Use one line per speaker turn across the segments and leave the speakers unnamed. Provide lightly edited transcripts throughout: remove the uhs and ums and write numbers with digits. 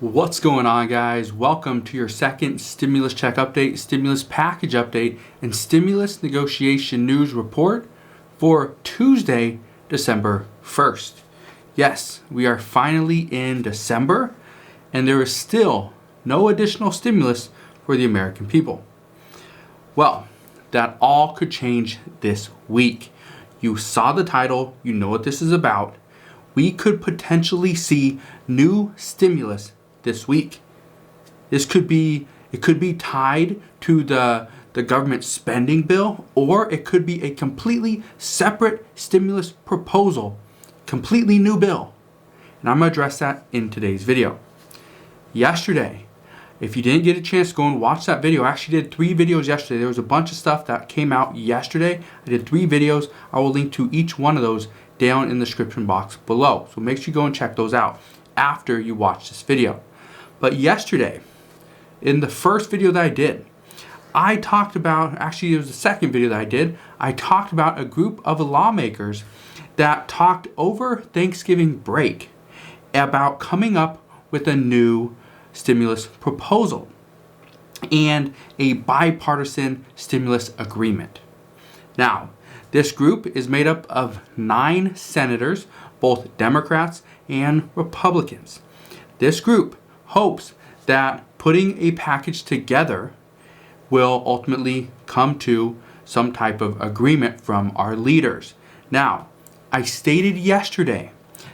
What's going on, guys? Welcome to your second stimulus check update, stimulus package update, and stimulus negotiation news report for Tuesday, December 1st. Yes, we are finally in December, and there is still no additional stimulus for the American people. Well, that all could change this week. You saw the title, you know what this is about. We could potentially see new stimulus this week. It could be tied to the government spending bill, or it could be a completely separate stimulus proposal, completely new bill. And I'm going to address that in today's video. Yesterday, if you didn't get a chance to go and watch that video, I actually did 3 videos yesterday. There was a bunch of stuff that came out yesterday. I did 3 videos. I will link to each one of those down in the description box below. So make sure you go and check those out after you watch this video. But yesterday, in the first video that I did, I talked about, actually it was the second video that I did, I talked about a group of lawmakers that talked over Thanksgiving break about coming up with a new stimulus proposal and a bipartisan stimulus agreement. Now, this group is made up of 9 senators, both Democrats and Republicans. This group hopes that putting a package together will ultimately come to some type of agreement from our leaders. Now, I stated yesterday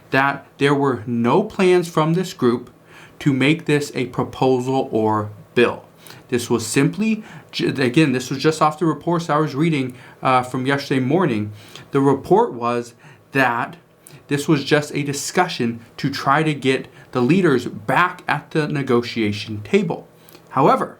that there were no plans from this group to make this a proposal or bill. This was simply, again, this was just off the reports I was reading from yesterday morning. The report was that this was just a discussion to try to get the leaders back at the negotiation table. However,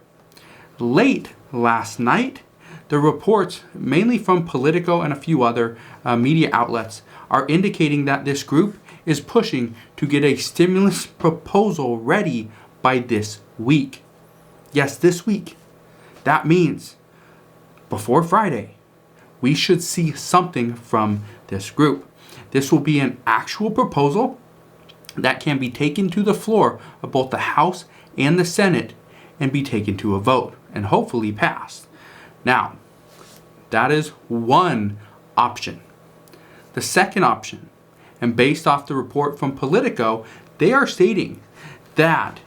late last night, the reports, mainly from Politico and a few other media outlets, are indicating that this group is pushing to get a stimulus proposal ready by this week. Yes, this week. That means before Friday, we should see something from this group. This will be an actual proposal that can be taken to the floor of both the House and the Senate and be taken to a vote and hopefully passed. Now, that is one option. The second option, and based off the report from Politico, they are stating that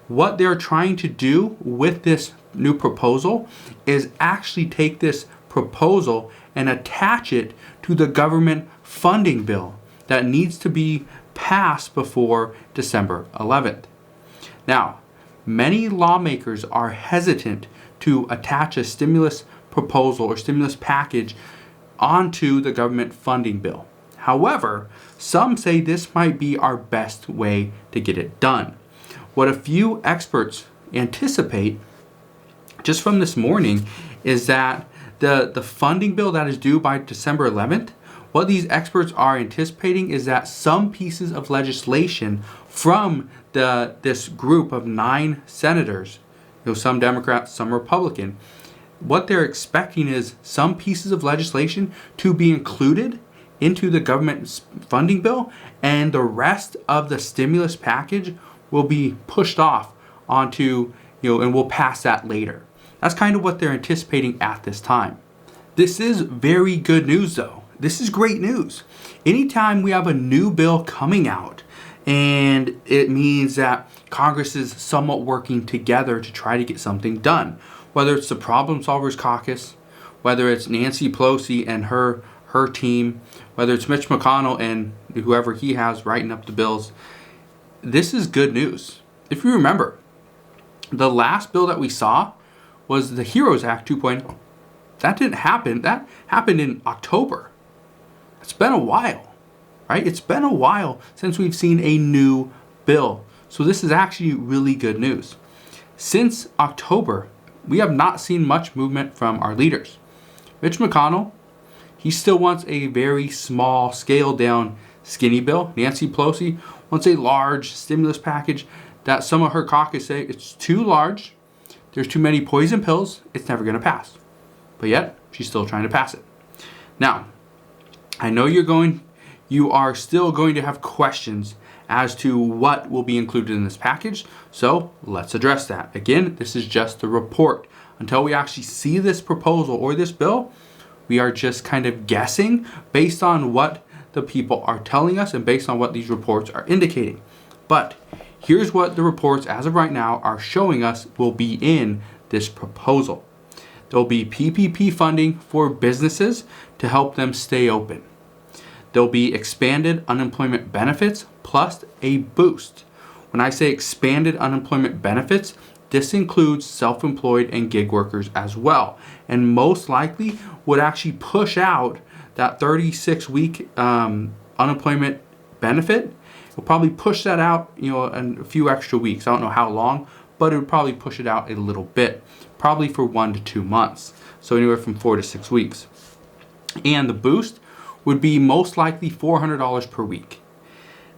what they're trying to do with this new proposal is actually take this proposal and attach it to the government funding bill that needs to be passed before December 11th. Now, many lawmakers are hesitant to attach a stimulus proposal or stimulus package onto the government funding bill. However, some say this might be our best way to get it done. What a few experts anticipate, just from this morning, is that the funding bill that is due by December 11th, what these experts are anticipating is that some pieces of legislation from this group of 9 senators, some Democrats, some Republican, what they're expecting is some pieces of legislation to be included into the government funding bill, and the rest of the stimulus package will be pushed off onto, and we'll pass that later. That's kind of what they're anticipating at this time. This is very good news, though. This is great news. Anytime we have a new bill coming out, and it means that Congress is somewhat working together to try to get something done, whether it's the Problem Solvers Caucus, whether it's Nancy Pelosi and her team, whether it's Mitch McConnell and whoever he has writing up the bills, this is good news. If you remember, the last bill that we saw was the HEROES Act 2.0. That didn't happen. That happened in October. It's been a while, right? It's been a while since we've seen a new bill. So this is actually really good news. Since October, we have not seen much movement from our leaders. Mitch McConnell, he still wants a very small, scaled down, skinny bill. Nancy Pelosi wants a large stimulus package that some of her caucus say it's too large. There's too many poison pills. It's never going to pass. But yet, she's still trying to pass it. Now, I know you are still going to have questions as to what will be included in this package. So let's address that. Again, this is just the report. Until we actually see this proposal or this bill, we are just kind of guessing based on what the people are telling us and based on what these reports are indicating. But here's what the reports as of right now are showing us will be in this proposal. There will be PPP funding for businesses to help them stay open. There'll be expanded unemployment benefits plus a boost. When I say expanded unemployment benefits, this includes self-employed and gig workers as well, and most likely would actually push out that 36-week unemployment benefit. It'll probably push that out, a few extra weeks. I don't know how long, but it would probably push it out a little bit, probably for 1 to 2 months. So anywhere from 4 to 6 weeks. And the boost would be most likely $400 per week.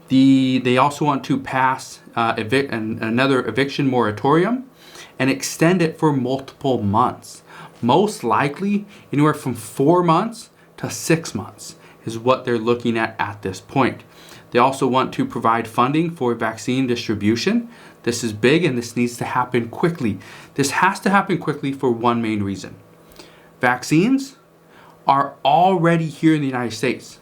They also want to pass another eviction moratorium and extend it for multiple months. Most likely anywhere from 4 months to 6 months is what they're looking at this point. They also want to provide funding for vaccine distribution. This is big and this needs to happen quickly. This has to happen quickly for one main reason. Vaccines are already here in the United States.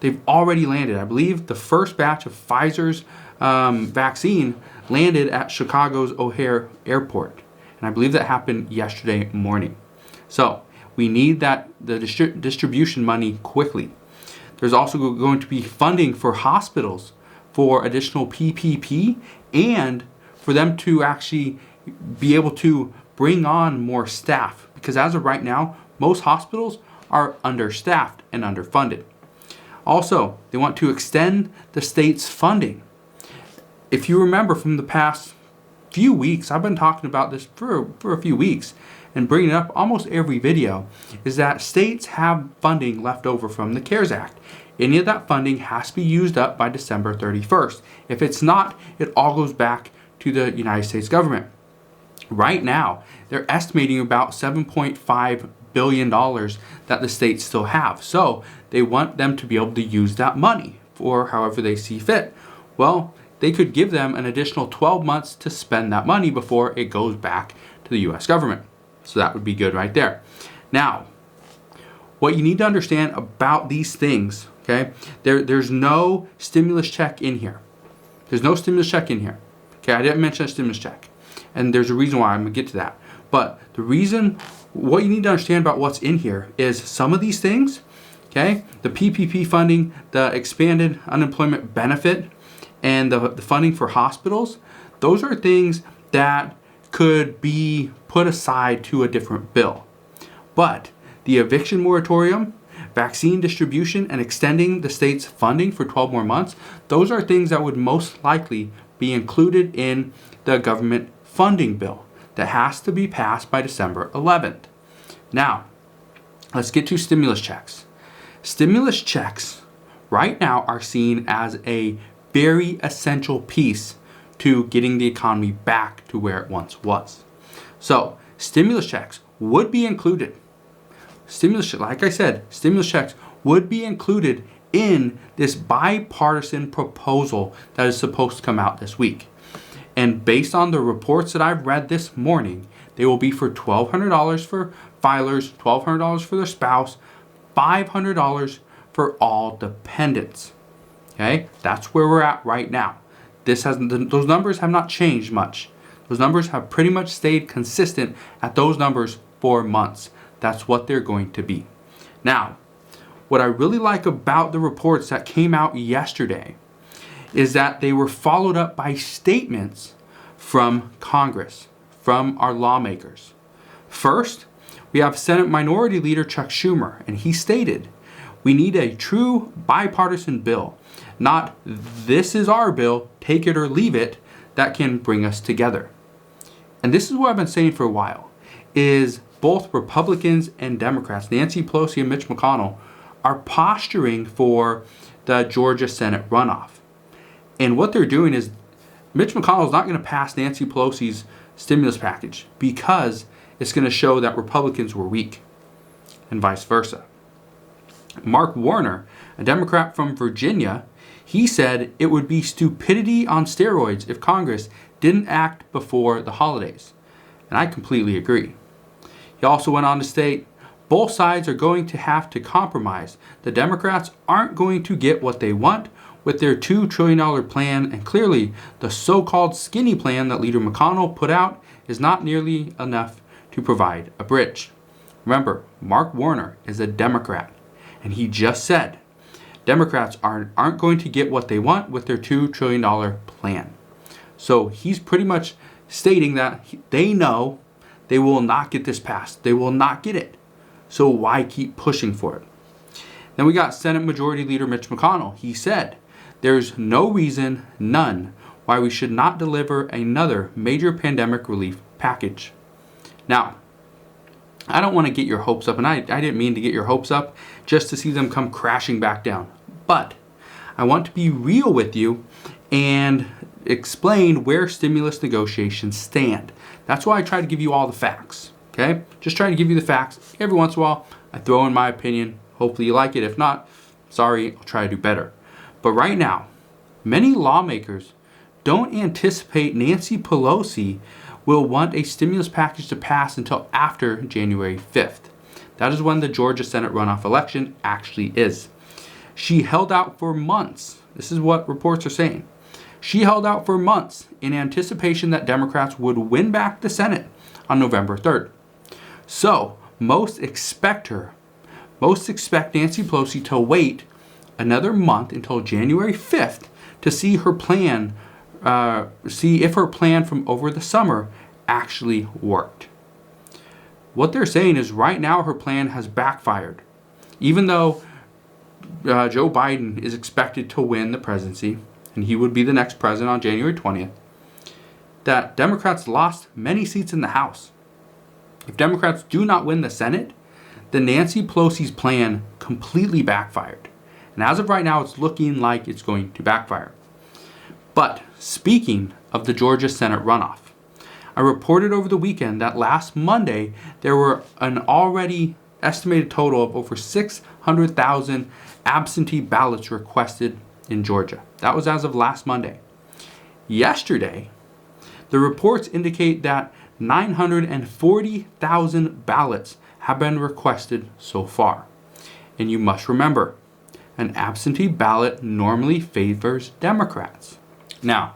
They've already landed. I believe the first batch of Pfizer's vaccine landed at Chicago's O'Hare Airport. And I believe that happened yesterday morning. So we need the distribution money quickly. There's also going to be funding for hospitals for additional PPP and for them to actually be able to bring on more staff. Because as of right now, most hospitals are understaffed and underfunded. Also, they want to extend the state's funding. If you remember from the past few weeks, I've been talking about this for a few weeks and bringing it up almost every video, is that states have funding left over from the CARES Act. Any of that funding has to be used up by December 31st. If it's not, it all goes back to the United States government. Right now, they're estimating about $7.5 billion that the states still have. So they want them to be able to use that money for however they see fit. Well, they could give them an additional 12 months to spend that money before it goes back to the US government. So that would be good right there. Now, what you need to understand about these things, okay, there's no stimulus check in here. There's no stimulus check in here. Okay, I didn't mention a stimulus check. And there's a reason why. I'm going to get to that. But the reason, what you need to understand about what's in here is some of these things, okay, the PPP funding, the expanded unemployment benefit, and the funding for hospitals, those are things that could be put aside to a different bill. But the eviction moratorium, vaccine distribution, and extending the state's funding for 12 more months, those are things that would most likely be included in the government funding bill that has to be passed by December 11th. Now, let's get to stimulus checks. Stimulus checks right now are seen as a very essential piece to getting the economy back to where it once was. So, stimulus checks would be included. Like I said, stimulus checks would be included in this bipartisan proposal that is supposed to come out this week. And based on the reports that I've read this morning, they will be for $1,200 for filers, $1,200 for their spouse, $500 for all dependents. Okay, that's where we're at right now. Those numbers have not changed much. Those numbers have pretty much stayed consistent at those numbers for months. That's what they're going to be. Now, what I really like about the reports that came out yesterday is that they were followed up by statements from Congress, from our lawmakers. First, we have Senate Minority Leader Chuck Schumer, and he stated, "We need a true bipartisan bill, not this is our bill, take it or leave it, that can bring us together." And this is what I've been saying for a while, is both Republicans and Democrats, Nancy Pelosi and Mitch McConnell, are posturing for the Georgia Senate runoff. And what they're doing is Mitch McConnell is not going to pass Nancy Pelosi's stimulus package because it's going to show that Republicans were weak and vice versa. Mark Warner, a Democrat from Virginia, He said it would be stupidity on steroids if Congress didn't act before the holidays. And I completely agree. He also went on to state, both sides are going to have to compromise. The Democrats aren't going to get what they want with their $2 trillion plan, and clearly the so-called skinny plan that Leader McConnell put out is not nearly enough to provide a bridge. Remember, Mark Warner is a Democrat, and he just said Democrats aren't going to get what they want with their $2 trillion plan. So he's pretty much stating that they know they will not get this passed. They will not get it. So why keep pushing for it? Then we got Senate Majority Leader Mitch McConnell. He said, there's no reason, none, why we should not deliver another major pandemic relief package. Now, I don't want to get your hopes up, and I didn't mean to get your hopes up just to see them come crashing back down. But I want to be real with you and explain where stimulus negotiations stand. That's why I try to give you all the facts, okay? Just trying to give you the facts. Every once in a while, I throw in my opinion. Hopefully you like it. If not, sorry, I'll try to do better. But right now, many lawmakers don't anticipate Nancy Pelosi will want a stimulus package to pass until after January 5th. That is when the Georgia Senate runoff election actually is. She held out for months. This is what reports are saying. She held out for months in anticipation that Democrats would win back the Senate on November 3rd. So, most expect Nancy Pelosi to wait another month until January 5th to see her plan, see if her plan from over the summer actually worked. What they're saying is right now her plan has backfired. Even though Joe Biden is expected to win the presidency, and he would be the next president on January 20th, that Democrats lost many seats in the House. If Democrats do not win the Senate, then Nancy Pelosi's plan completely backfired. And as of right now, it's looking like it's going to backfire. But speaking of the Georgia Senate runoff, I reported over the weekend that last Monday there were an already estimated total of over 600,000 absentee ballots requested in Georgia. That was as of last Monday. Yesterday, the reports indicate that 940,000 ballots have been requested so far. And you must remember, an absentee ballot normally favors Democrats. Now,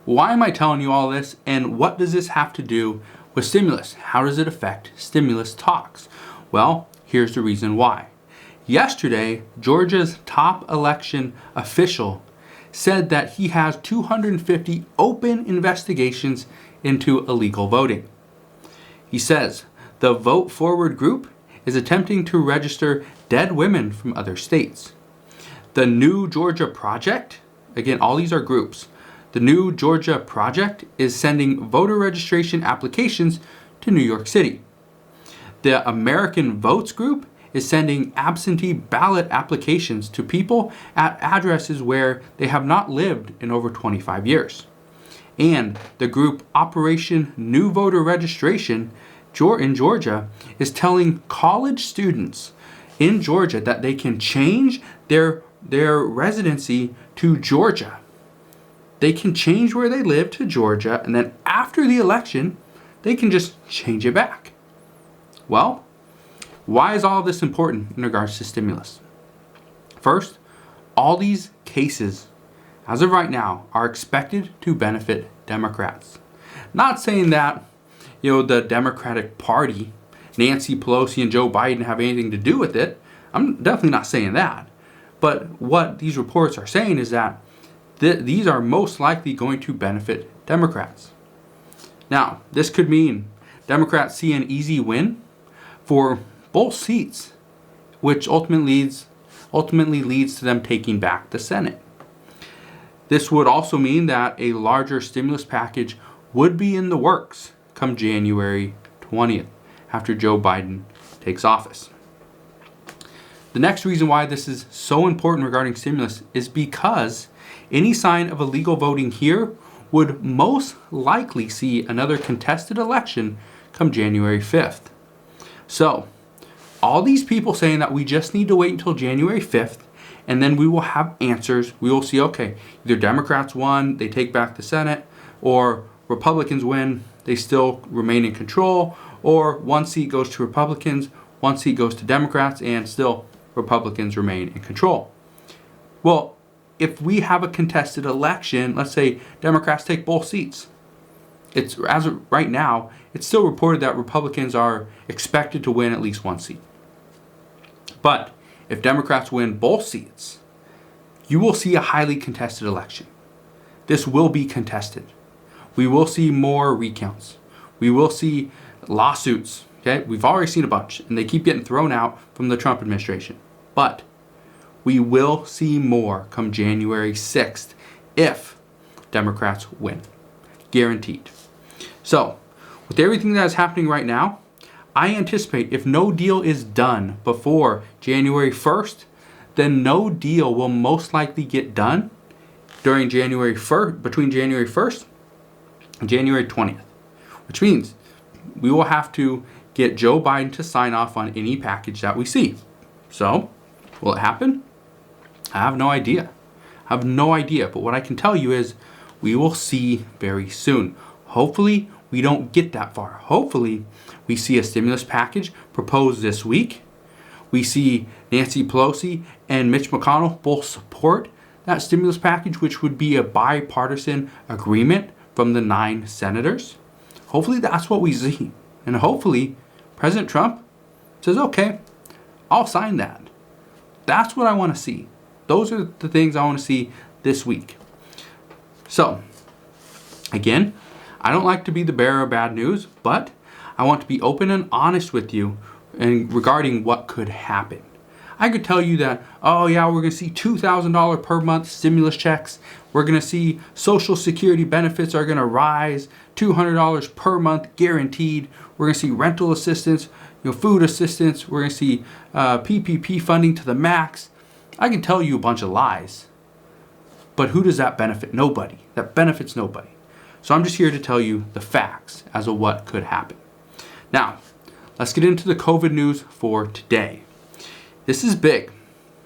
why am I telling you all this, and what does this have to do with stimulus? How does it affect stimulus talks? Well, here's the reason why. Yesterday, Georgia's top election official said that he has 250 open investigations into illegal voting. He says the Vote Forward group is attempting to register dead women from other states. The New Georgia Project, again, all these are groups. The New Georgia Project is sending voter registration applications to New York City. The American Votes Group is sending absentee ballot applications to people at addresses where they have not lived in over 25 years. And the group Operation New Voter Registration in Georgia is telling college students in Georgia that they can change their residency to Georgia. They can change where they live to Georgia, and then after the election, they can just change it back. Well, why is all of this important in regards to stimulus? First, all these cases, as of right now, are expected to benefit Democrats. Not saying that, the Democratic Party, Nancy Pelosi and Joe Biden have anything to do with it. I'm definitely not saying that. But what these reports are saying is that these are most likely going to benefit Democrats. Now, this could mean Democrats see an easy win for both seats, which ultimately leads to them taking back the Senate. This would also mean that a larger stimulus package would be in the works come January 20th, after Joe Biden takes office. The next reason why this is so important regarding stimulus is because any sign of illegal voting here would most likely see another contested election come January 5th. So, all these people saying that we just need to wait until January 5th And then we will have answers. We will see, okay, either Democrats won, they take back the Senate, or Republicans win, they still remain in control, or one seat goes to Republicans, one seat goes to Democrats, and still Republicans remain in control. Well, if we have a contested election, let's say Democrats take both seats, it's as of right now, it's still reported that Republicans are expected to win at least one seat. But if Democrats win both seats, you will see a highly contested election. This will be contested. We will see more recounts. We will see lawsuits. Okay, we've already seen a bunch, and they keep getting thrown out from the Trump administration. But we will see more come January 6th if Democrats win. Guaranteed. So, with everything that is happening right now, I anticipate if no deal is done before January 1st, then no deal will most likely get done during between January 1st and January 20th, which means we will have to get Joe Biden to sign off on any package that we see. So, will it happen? I have no idea. But what I can tell you is we will see very soon. Hopefully, we don't get that far. Hopefully, we see a stimulus package proposed this week. We see Nancy Pelosi and Mitch McConnell both support that stimulus package, which would be a bipartisan agreement from the 9 senators. Hopefully, that's what we see. And hopefully, President Trump says, okay, I'll sign that. That's what I want to see. Those are the things I want to see this week. So, again, I don't like to be the bearer of bad news, but I want to be open and honest with you regarding what could happen. I could tell you that, oh yeah, we're going to see $2,000 per month stimulus checks. We're going to see Social Security benefits are going to rise, $200 per month guaranteed. We're going to see rental assistance, food assistance. We're going to see PPP funding to the max. I can tell you a bunch of lies, but who does that benefit? Nobody. That benefits nobody. So I'm just here to tell you the facts as of what could happen. Now, let's get into the COVID news for today. This is big,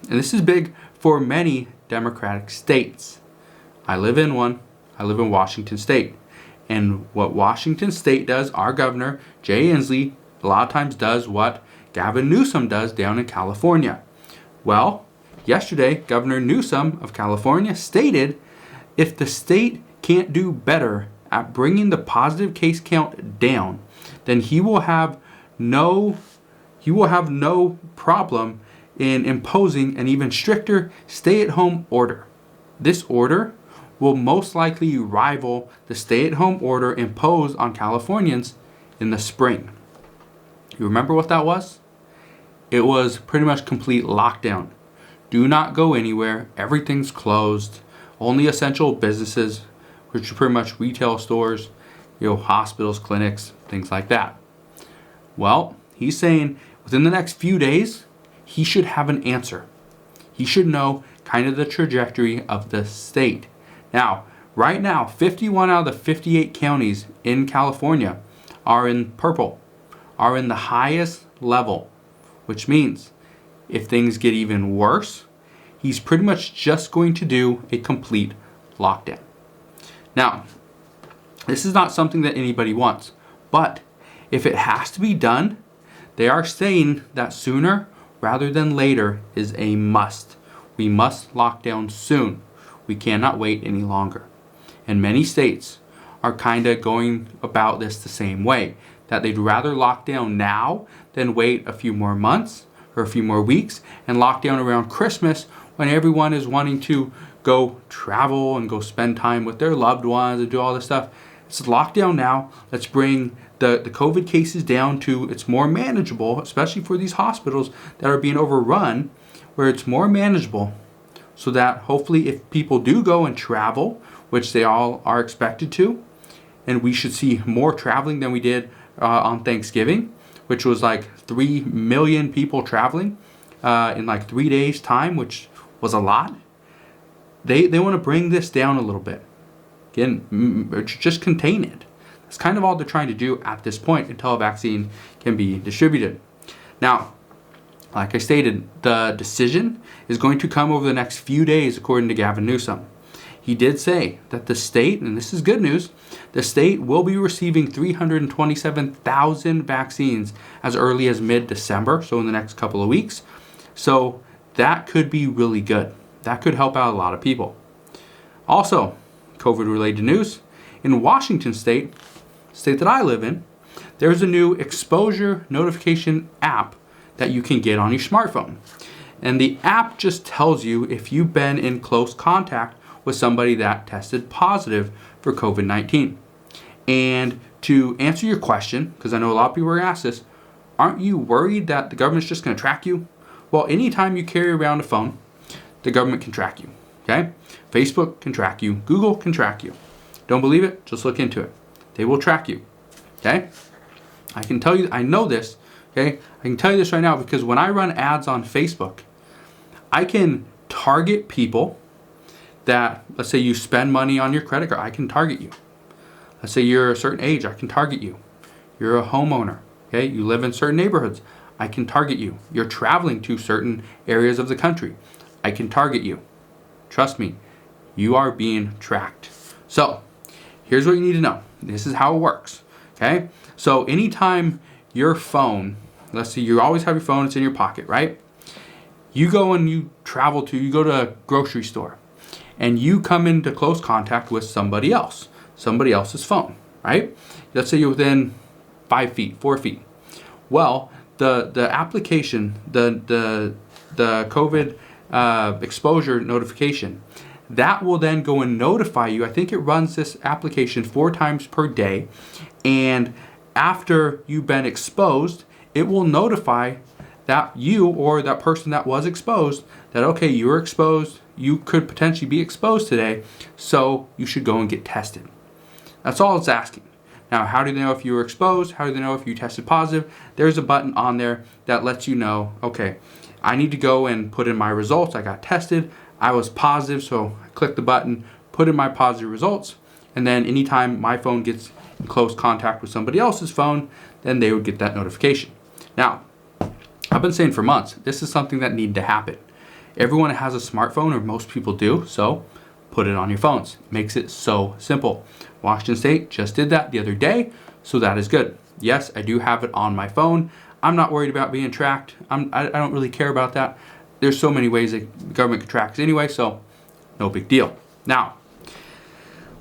and this is big for many Democratic states. I live in one. I live in Washington State. And what Washington State does, our governor, Jay Inslee, a lot of times does what Gavin Newsom does down in California. Well, yesterday, Governor Newsom of California stated if the state can't do better at bringing the positive case count down, then he will have no problem in imposing an even stricter stay-at-home order. This order will most likely rival the stay-at-home order imposed on Californians in the spring. You remember what that was? It was pretty much complete lockdown. Do not go anywhere. Everything's closed. Only essential businesses, which are pretty much retail stores, hospitals, clinics, things like that. Well, he's saying within the next few days, he should have an answer. He should know kind of the trajectory of the state. Now, right now, 51 out of the 58 counties in California are in purple, are in the highest level, which means if things get even worse, he's pretty much just going to do a complete lockdown. Now, this is not something that anybody wants, but if it has to be done, they are saying that sooner rather than later is a must. We must lock down soon. We cannot wait any longer. And many states are kind of going about this the same way, that they'd rather lock down now than wait a few more months or a few more weeks and lock down around Christmas when everyone is wanting to go travel and go spend time with their loved ones and do all this stuff. It's lockdown now. Let's bring the COVID cases down to it's more manageable, especially for these hospitals that are being overrun, where it's more manageable so that hopefully if people do go and travel, which they all are expected to, and we should see more traveling than we did on Thanksgiving, which was like 3 million people traveling in like 3 days' time, which was a lot. They want to bring this down a little bit. Again, just contain it. That's kind of all they're trying to do at this point until a vaccine can be distributed. Now, Like I stated, the decision is going to come over the next few days, according to Gavin Newsom. He did say that the state, and this is good news, the state will be receiving 327,000 vaccines as early as mid-December, so in the next couple of weeks. So that could be really good. That could help out a lot of people. Also, COVID-related news, in Washington state that I live in, there's a new exposure notification app that you can get on your smartphone. And the app just tells you if you've been in close contact with somebody that tested positive for COVID-19. And to answer your question, because I know a lot of people are asked this, aren't you worried that the government's just going to track you? Well, anytime you carry around a phone, the government can track you, okay? Facebook can track you. Google can track you. Don't believe it? Just look into it. They will track you, okay? I can tell you, I know this, okay? I can tell you this right now because when I run ads on Facebook, I can target people that, let's say you spend money on your credit card, I can target you. Let's say you're a certain age, I can target you. You're a homeowner, okay? You live in certain neighborhoods, I can target you. You're traveling to certain areas of the country, I can target you. Trust me, you are being tracked. So, here's what you need to know. This is how it works, okay? So, anytime your phone, let's say you always have your phone, it's in your pocket, right? You go and you go to a grocery store, and you come into close contact with somebody else's phone, right? Let's say you're within 5 feet, 4 feet. Well, the application, the COVID exposure notification, that will then go and notify you. I think it runs this application 4 times per day, and after you've been exposed, it will notify that you or that person that was exposed that, okay, you were exposed, you could potentially be exposed today, so you should go and get tested. That's all it's asking. Now, how do they know if you were exposed? How do they know if you tested positive? There's a button on there that lets you know, okay, I need to go and put in my results. I got tested, I was positive, so I click the button, put in my positive results, and then anytime my phone gets in close contact with somebody else's phone, then they would get that notification. Now, I've been saying for months, this is something that needed to happen. Everyone has a smartphone, or most people do, so put it on your phones. Makes it so simple. Washington State just did that the other day, so that is good. Yes, I do have it on my phone. I'm not worried about being tracked. I don't really care about that. There's so many ways that the government can track us anyway, so no big deal. Now,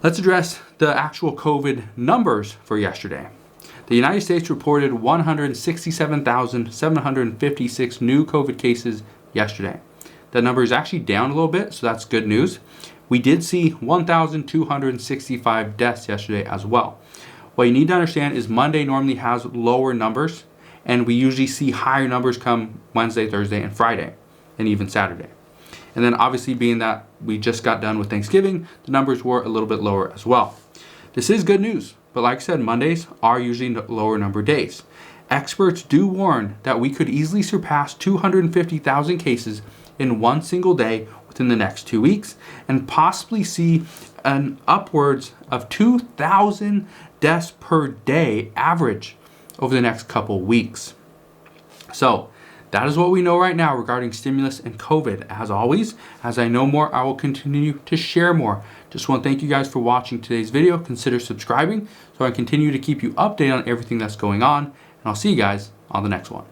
let's address the actual COVID numbers for yesterday. The United States reported 167,756 new COVID cases yesterday. That number is actually down a little bit, so that's good news. We did see 1,265 deaths yesterday as well. What you need to understand is Monday normally has lower numbers, and we usually see higher numbers come Wednesday, Thursday, and Friday, and even Saturday. And then obviously being that we just got done with Thanksgiving, the numbers were a little bit lower as well. This is good news, but like I said, Mondays are usually lower number days. Experts do warn that we could easily surpass 250,000 cases in one single day within the next 2 weeks, and possibly see an upwards of 2,000 deaths per day average over the next couple weeks. So that is what we know right now regarding stimulus and COVID. As always, as I know more, I will continue to share more. Just want to thank you guys for watching today's video. Consider subscribing so I continue to keep you updated on everything that's going on, and I'll see you guys on the next one.